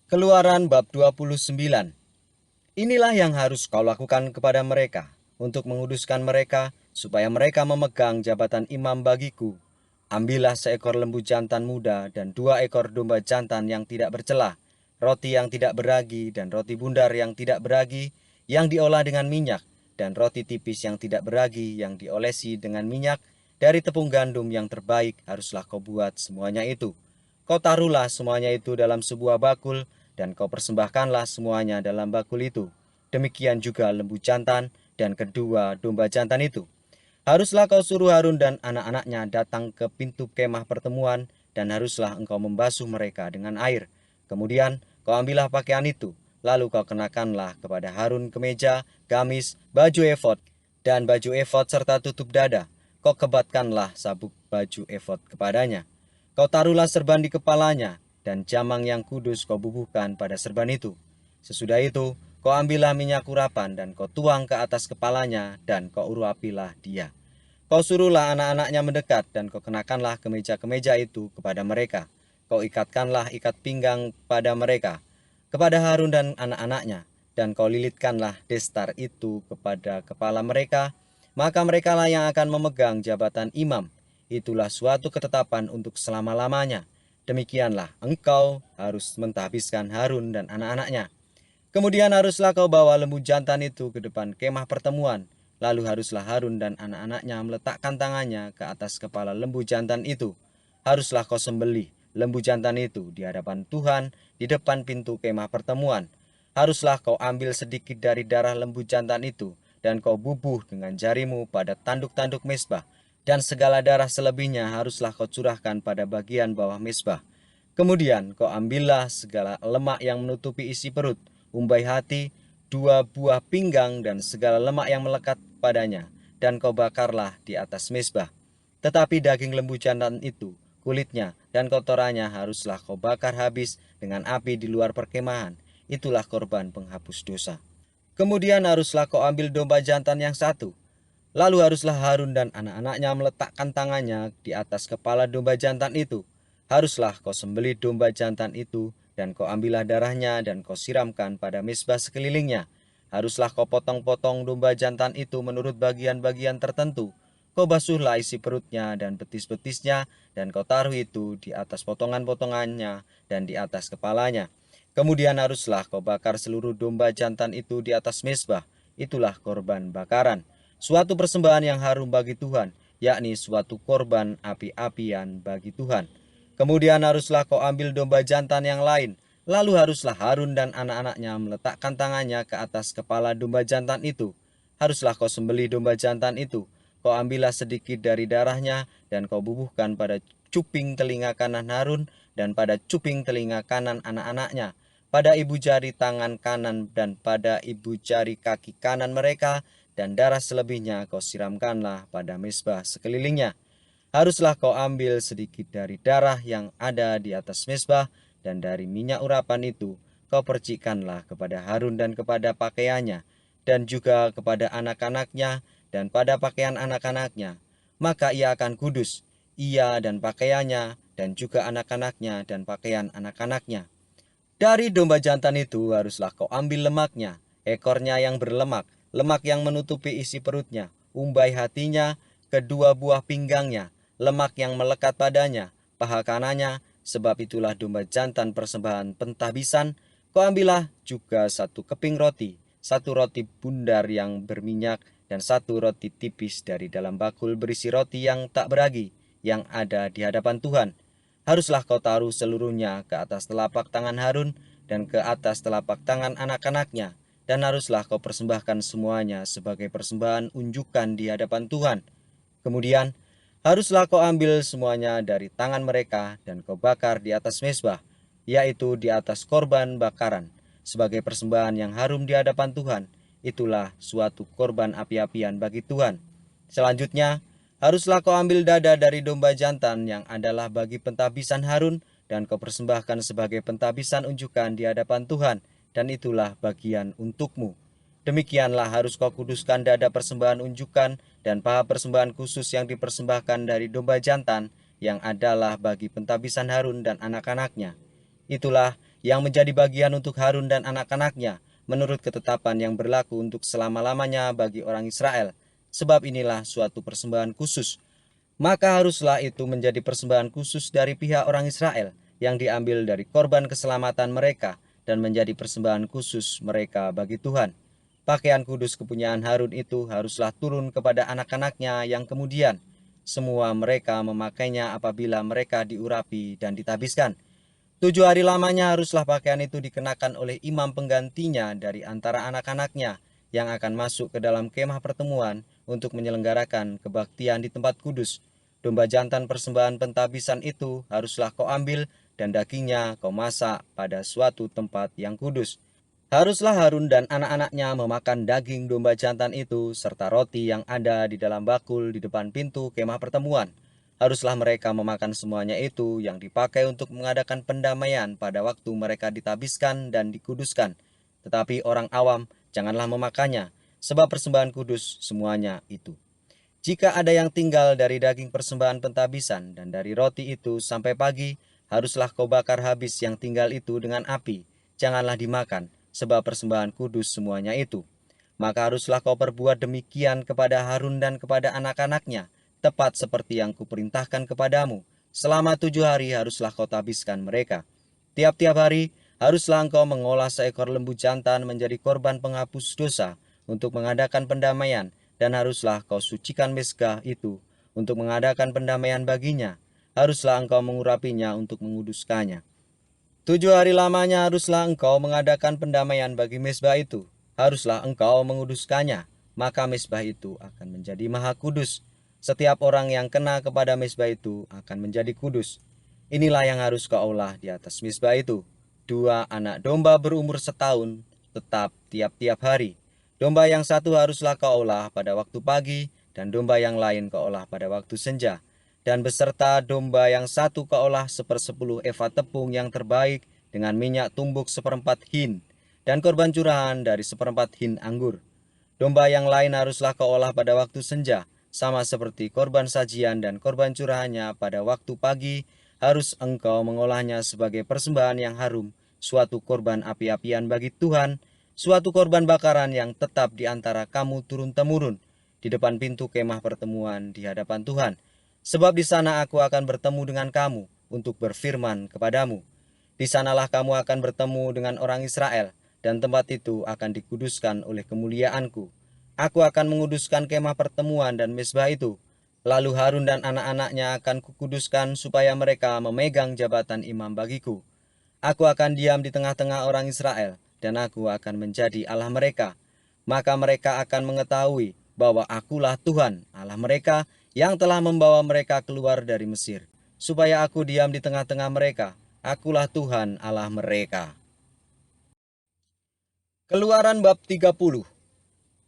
Keluaran bab 29. Inilah yang harus kau lakukan kepada mereka, untuk menguduskan mereka, supaya mereka memegang jabatan imam bagiku. Ambillah seekor lembu jantan muda dan 2 ekor domba jantan yang tidak bercela, roti yang tidak beragi dan roti bundar yang tidak beragi, yang diolah dengan minyak, dan roti tipis yang tidak beragi yang diolesi dengan minyak, dari tepung gandum yang terbaik haruslah kau buat semuanya itu. Kau taruhlah semuanya itu dalam sebuah bakul, dan kau persembahkanlah semuanya dalam bakul itu. Demikian juga lembu jantan dan kedua domba jantan itu. Haruslah kau suruh Harun dan anak-anaknya datang ke pintu kemah pertemuan, dan haruslah engkau membasuh mereka dengan air. Kemudian kau ambillah pakaian itu, lalu kau kenakanlah kepada Harun kemeja, gamis, baju efod, dan baju efod serta tutup dada. Kau kebatkanlah sabuk baju efod kepadanya. Kau taruhlah serban di kepalanya, dan jamang yang kudus kau bubuhkan pada serban itu. Sesudah itu, kau ambillah minyak urapan dan kau tuang ke atas kepalanya, dan kau urapilah dia. Kau suruhlah anak-anaknya mendekat, dan kau kenakanlah kemeja-kemeja itu kepada mereka. Kau ikatkanlah ikat pinggang pada mereka, kepada Harun dan anak-anaknya, dan kau lilitkanlah destar itu kepada kepala mereka. Maka merekalah yang akan memegang jabatan imam. Itulah suatu ketetapan untuk selama-lamanya. Demikianlah engkau harus mentahbiskan Harun dan anak-anaknya. Kemudian haruslah kau bawa lembu jantan itu ke depan kemah pertemuan. Lalu haruslah Harun dan anak-anaknya meletakkan tangannya ke atas kepala lembu jantan itu. Haruslah kau sembelih lembu jantan itu di hadapan Tuhan di depan pintu kemah pertemuan. Haruslah kau ambil sedikit dari darah lembu jantan itu, dan kau bubuh dengan jarimu pada tanduk-tanduk mezbah, dan segala darah selebihnya haruslah kau curahkan pada bagian bawah mezbah. Kemudian kau ambillah segala lemak yang menutupi isi perut, umbai hati, 2 buah pinggang, dan segala lemak yang melekat padanya, dan kau bakarlah di atas mezbah. Tetapi daging lembu jantan itu, kulitnya, dan kotorannya haruslah kau bakar habis dengan api di luar perkemahan. Itulah korban penghapus dosa. Kemudian haruslah kau ambil domba jantan yang satu. Lalu haruslah Harun dan anak-anaknya meletakkan tangannya di atas kepala domba jantan itu. Haruslah kau sembelih domba jantan itu, dan kau ambillah darahnya dan kau siramkan pada mezbah sekelilingnya. Haruslah kau potong-potong domba jantan itu menurut bagian-bagian tertentu. Kau basuhlah isi perutnya dan betis-betisnya, dan kau taruh itu di atas potongan-potongannya dan di atas kepalanya. Kemudian haruslah kau bakar seluruh domba jantan itu di atas mezbah. Itulah korban bakaran, suatu persembahan yang harum bagi Tuhan, yakni suatu korban api-apian bagi Tuhan. Kemudian haruslah kau ambil domba jantan yang lain, lalu haruslah Harun dan anak-anaknya meletakkan tangannya ke atas kepala domba jantan itu. Haruslah kau sembelih domba jantan itu. Kau ambillah sedikit dari darahnya, dan kau bubuhkan pada cuping telinga kanan Harun dan pada cuping telinga kanan anak-anaknya, pada ibu jari tangan kanan dan pada ibu jari kaki kanan mereka, dan darah selebihnya kau siramkanlah pada mezbah sekelilingnya. Haruslah kau ambil sedikit dari darah yang ada di atas mezbah, dan dari minyak urapan itu kau percikkanlah kepada Harun dan kepada pakaiannya, dan juga kepada anak-anaknya dan pada pakaian anak-anaknya. Maka ia akan kudus, ia dan pakaiannya, dan juga anak-anaknya dan pakaian anak-anaknya. Dari domba jantan itu haruslah kau ambil lemaknya, ekornya yang berlemak, lemak yang menutupi isi perutnya, umbai hatinya, kedua buah pinggangnya, lemak yang melekat padanya, paha kanannya, sebab itulah domba jantan persembahan pentahbisan. Kau ambillah juga 1 keping roti, 1 roti bundar yang berminyak, dan 1 roti tipis dari dalam bakul berisi roti yang tak beragi, yang ada di hadapan Tuhan. Haruslah kau taruh seluruhnya ke atas telapak tangan Harun dan ke atas telapak tangan anak-anaknya, dan haruslah kau persembahkan semuanya sebagai persembahan unjukan di hadapan Tuhan. Kemudian haruslah kau ambil semuanya dari tangan mereka dan kau bakar di atas mezbah, yaitu di atas korban bakaran, sebagai persembahan yang harum di hadapan Tuhan. Itulah suatu korban api-apian bagi Tuhan. Selanjutnya, haruslah kau ambil dada dari domba jantan yang adalah bagi pentahbisan Harun, dan kau persembahkan sebagai pentahbisan unjukan di hadapan Tuhan, dan itulah bagian untukmu. Demikianlah harus kau kuduskan dada persembahan unjukan dan paha persembahan khusus yang dipersembahkan dari domba jantan, yang adalah bagi pentahbisan Harun dan anak-anaknya. Itulah yang menjadi bagian untuk Harun dan anak-anaknya, menurut ketetapan yang berlaku untuk selama-lamanya bagi orang Israel. Sebab inilah suatu persembahan khusus. Maka haruslah itu menjadi persembahan khusus dari pihak orang Israel, yang diambil dari korban keselamatan mereka, dan menjadi persembahan khusus mereka bagi Tuhan. Pakaian kudus kepunyaan Harun itu haruslah turun kepada anak-anaknya yang kemudian. Semua mereka memakainya apabila mereka diurapi dan ditabiskan. 7 hari lamanya haruslah pakaian itu dikenakan oleh imam penggantinya dari antara anak-anaknya, yang akan masuk ke dalam kemah pertemuan untuk menyelenggarakan kebaktian di tempat kudus. Domba jantan persembahan pentabisan itu haruslah kau ambil, dan dagingnya kau masak pada suatu tempat yang kudus. Haruslah Harun dan anak-anaknya memakan daging domba jantan itu serta roti yang ada di dalam bakul di depan pintu kemah pertemuan. Haruslah mereka memakan semuanya itu yang dipakai untuk mengadakan pendamaian pada waktu mereka ditabiskan dan dikuduskan. Tetapi orang awam janganlah memakannya, sebab persembahan kudus semuanya itu. Jika ada yang tinggal dari daging persembahan pentabisan dan dari roti itu sampai pagi, haruslah kau bakar habis yang tinggal itu dengan api. Janganlah dimakan, sebab persembahan kudus semuanya itu. Maka haruslah kau perbuat demikian kepada Harun dan kepada anak-anaknya, tepat seperti yang kuperintahkan kepadamu. Selama 7 hari haruslah kau tabiskan mereka. Tiap-tiap hari haruslah engkau mengolah seekor lembu jantan menjadi korban penghapus dosa untuk mengadakan pendamaian, dan haruslah kau sucikan mezbah itu untuk mengadakan pendamaian baginya. Haruslah engkau mengurapinya untuk menguduskannya. 7 hari lamanya haruslah engkau mengadakan pendamaian bagi mezbah itu. Haruslah engkau menguduskannya, maka mezbah itu akan menjadi maha kudus. Setiap orang yang kena kepada mezbah itu akan menjadi kudus. Inilah yang harus kau olah di atas mezbah itu: 2 anak domba berumur setahun, tetap tiap-tiap hari. Domba yang satu haruslah kau olah pada waktu pagi, dan domba yang lain kau olah pada waktu senja. Dan beserta domba yang satu kau olah 1/10 eva tepung yang terbaik dengan minyak tumbuk 1/4 hin, dan korban curahan dari 1/4 hin anggur. Domba yang lain haruslah kau olah pada waktu senja, sama seperti korban sajian dan korban curahannya pada waktu pagi. Harus engkau mengolahnya sebagai persembahan yang harum, suatu korban api-apian bagi Tuhan, suatu korban bakaran yang tetap di antara kamu turun-temurun, di depan pintu kemah pertemuan di hadapan Tuhan. Sebab di sana aku akan bertemu dengan kamu untuk berfirman kepadamu. Di sanalah kamu akan bertemu dengan orang Israel, dan tempat itu akan dikuduskan oleh kemuliaanku. Aku akan menguduskan kemah pertemuan dan mezbah itu. Lalu Harun dan anak-anaknya akan kukuduskan supaya mereka memegang jabatan imam bagiku. Aku akan diam di tengah-tengah orang Israel, dan aku akan menjadi Allah mereka. Maka mereka akan mengetahui bahwa akulah Tuhan Allah mereka, yang telah membawa mereka keluar dari Mesir, supaya aku diam di tengah-tengah mereka. Akulah Tuhan Allah mereka. Keluaran bab 30.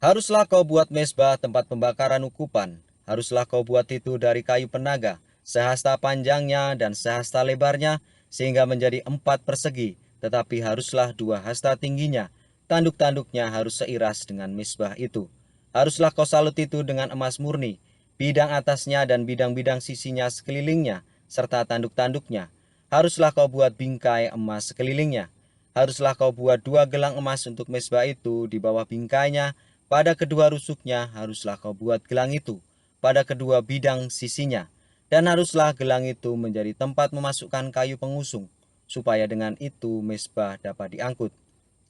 Haruslah kau buat mezbah tempat pembakaran ukupan. Haruslah kau buat itu dari kayu penaga, sehasta panjangnya dan sehasta lebarnya, sehingga menjadi 4 persegi, tetapi haruslah 2 hasta tingginya. Tanduk-tanduknya harus seiras dengan mezbah itu. Haruslah kau salut itu dengan emas murni, bidang atasnya dan bidang-bidang sisinya sekelilingnya, serta tanduk-tanduknya. Haruslah kau buat bingkai emas sekelilingnya. Haruslah kau buat 2 gelang emas untuk mezbah itu di bawah bingkainya. Pada kedua rusuknya haruslah kau buat gelang itu, pada kedua bidang sisinya. Dan haruslah gelang itu menjadi tempat memasukkan kayu pengusung, supaya dengan itu mezbah dapat diangkut.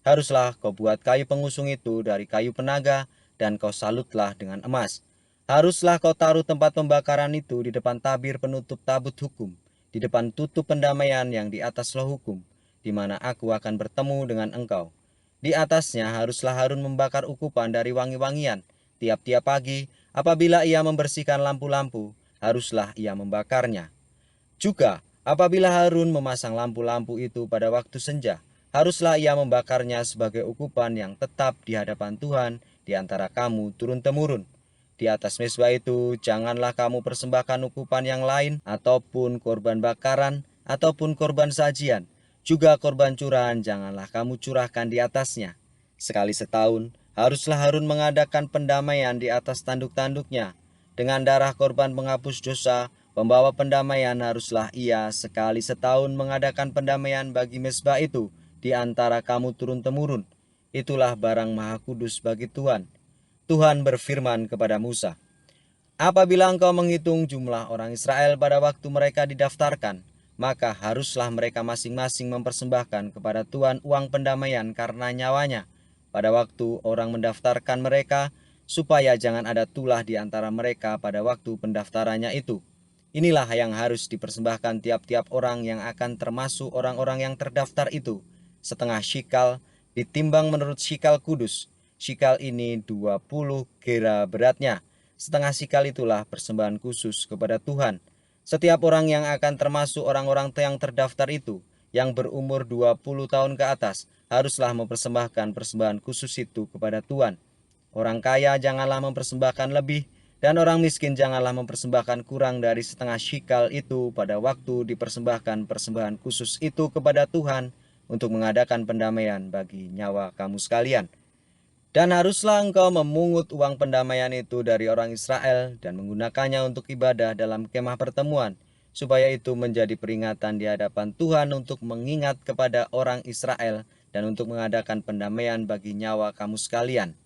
Haruslah kau buat kayu pengusung itu dari kayu penaga, dan kau salutlah dengan emas. Haruslah kau taruh tempat pembakaran itu di depan tabir penutup tabut hukum, di depan tutup pendamaian yang di atas loh hukum, di mana aku akan bertemu dengan engkau. Di atasnya haruslah Harun membakar ukupan dari wangi-wangian. Tiap-tiap pagi, apabila ia membersihkan lampu-lampu, haruslah ia membakarnya. Juga, apabila Harun memasang lampu-lampu itu pada waktu senja, haruslah ia membakarnya sebagai ukupan yang tetap di hadapan Tuhan di antara kamu turun-temurun. Di atas mezbah itu, janganlah kamu persembahkan ukupan yang lain, ataupun korban bakaran, ataupun korban sajian. Juga korban curahan janganlah kamu curahkan di atasnya. Sekali setahun, haruslah Harun mengadakan pendamaian di atas tanduk-tanduknya, dengan darah korban penghapus dosa Pembawa pendamaian haruslah ia sekali setahun mengadakan pendamaian bagi mezbah itu di antara kamu turun-temurun. Itulah barang maha kudus bagi Tuhan. Tuhan berfirman kepada Musa, apabila engkau menghitung jumlah orang Israel pada waktu mereka didaftarkan, maka haruslah mereka masing-masing mempersembahkan kepada Tuhan uang pendamaian karena nyawanya pada waktu orang mendaftarkan mereka, supaya jangan ada tulah di antara mereka pada waktu pendaftarannya itu. Inilah yang harus dipersembahkan tiap-tiap orang yang akan termasuk orang-orang yang terdaftar itu. Setengah shikal ditimbang menurut shikal kudus. Shikal ini 20 gera beratnya. Setengah shikal itulah persembahan khusus kepada Tuhan. Setiap orang yang akan termasuk orang-orang yang terdaftar itu, yang berumur 20 tahun ke atas, haruslah mempersembahkan persembahan khusus itu kepada Tuhan. Orang kaya janganlah mempersembahkan lebih, dan orang miskin janganlah mempersembahkan kurang dari setengah shikal itu pada waktu dipersembahkan persembahan khusus itu kepada Tuhan untuk mengadakan pendamaian bagi nyawa kamu sekalian. Dan haruslah engkau memungut uang pendamaian itu dari orang Israel dan menggunakannya untuk ibadah dalam kemah pertemuan, supaya itu menjadi peringatan di hadapan Tuhan untuk mengingat kepada orang Israel dan untuk mengadakan pendamaian bagi nyawa kamu sekalian.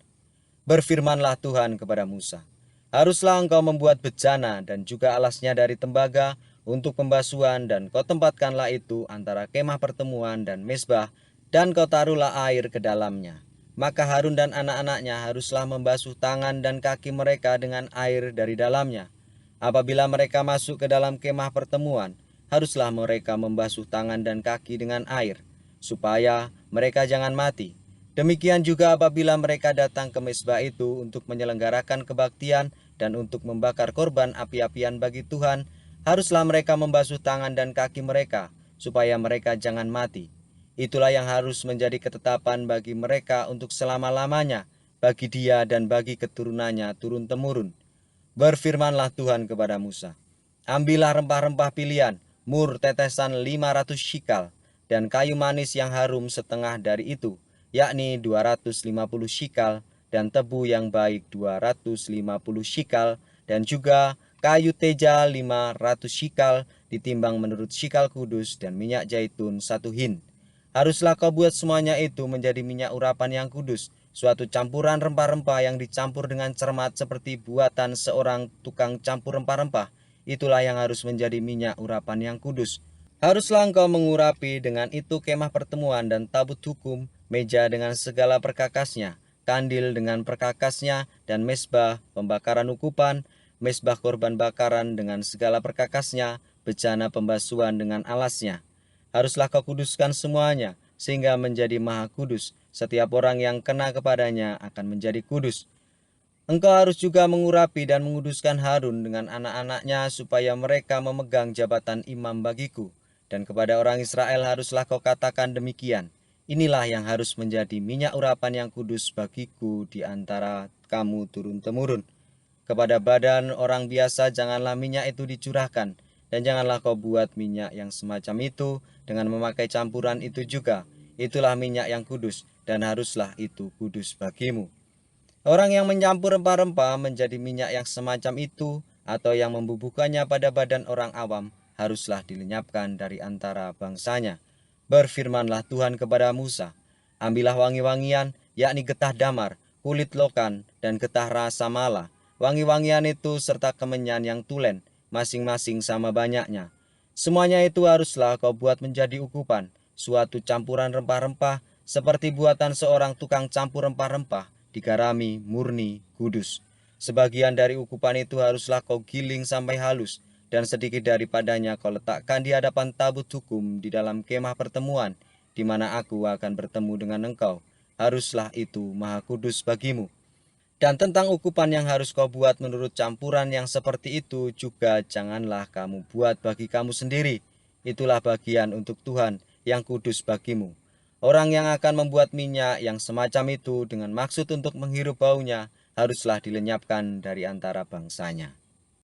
Berfirmanlah Tuhan kepada Musa, haruslah engkau membuat bejana dan juga alasnya dari tembaga untuk pembasuhan, dan kau tempatkanlah itu antara kemah pertemuan dan mezbah, dan kau taruhlah air ke dalamnya. Maka Harun dan anak-anaknya haruslah membasuh tangan dan kaki mereka dengan air dari dalamnya. Apabila mereka masuk ke dalam kemah pertemuan, haruslah mereka membasuh tangan dan kaki dengan air, supaya mereka jangan mati. Demikian juga apabila mereka datang ke mezbah itu untuk menyelenggarakan kebaktian dan untuk membakar korban api-apian bagi Tuhan, haruslah mereka membasuh tangan dan kaki mereka, supaya mereka jangan mati. Itulah yang harus menjadi ketetapan bagi mereka untuk selama-lamanya, bagi dia dan bagi keturunannya turun-temurun. Berfirmanlah Tuhan kepada Musa, ambillah rempah-rempah pilihan, mur tetesan 500 shikal, dan kayu manis yang harum setengah dari itu, yakni 250 shikal, dan tebu yang baik 250 shikal, dan juga kayu teja 500 shikal, ditimbang menurut shikal kudus, dan minyak zaitun 1 hin. Haruslah kau buat semuanya itu menjadi minyak urapan yang kudus, suatu campuran rempah-rempah yang dicampur dengan cermat seperti buatan seorang tukang campur rempah-rempah. Itulah yang harus menjadi minyak urapan yang kudus. Haruslah engkau mengurapi dengan itu kemah pertemuan dan tabut hukum, meja dengan segala perkakasnya, kandil dengan perkakasnya, dan mezbah pembakaran ukupan, mezbah korban bakaran dengan segala perkakasnya, bejana pembasuhan dengan alasnya. Haruslah kau kuduskan semuanya, sehingga menjadi maha kudus. Setiap orang yang kena kepadanya akan menjadi kudus. Engkau harus juga mengurapi dan menguduskan Harun dengan anak-anaknya, supaya mereka memegang jabatan imam bagiku. Dan kepada orang Israel haruslah kau katakan demikian, inilah yang harus menjadi minyak urapan yang kudus bagiku di antara kamu turun-temurun. Kepada badan orang biasa janganlah minyak itu dicurahkan, dan janganlah kau buat minyak yang semacam itu dengan memakai campuran itu juga. Itulah minyak yang kudus, dan haruslah itu kudus bagimu. Orang yang mencampur rempah-rempah menjadi minyak yang semacam itu, atau yang membubuhkannya pada badan orang awam, haruslah dilenyapkan dari antara bangsanya. Berfirmanlah Tuhan kepada Musa, ambillah wangi-wangian, yakni getah damar, kulit lokan, dan getah rasa mala. Wangi-wangian itu serta kemenyan yang tulen, masing-masing sama banyaknya. Semuanya itu haruslah kau buat menjadi ukupan, suatu campuran rempah-rempah, seperti buatan seorang tukang campur rempah-rempah, digarami, murni, kudus. Sebagian dari ukupan itu haruslah kau giling sampai halus, dan sedikit daripadanya kau letakkan di hadapan tabut hukum di dalam kemah pertemuan, di mana aku akan bertemu dengan engkau. Haruslah itu maha kudus bagimu. Dan tentang ukupan yang harus kau buat menurut campuran yang seperti itu juga janganlah kamu buat bagi kamu sendiri. Itulah bagian untuk Tuhan yang kudus bagimu. Orang yang akan membuat minyak yang semacam itu dengan maksud untuk menghirup baunya haruslah dilenyapkan dari antara bangsanya.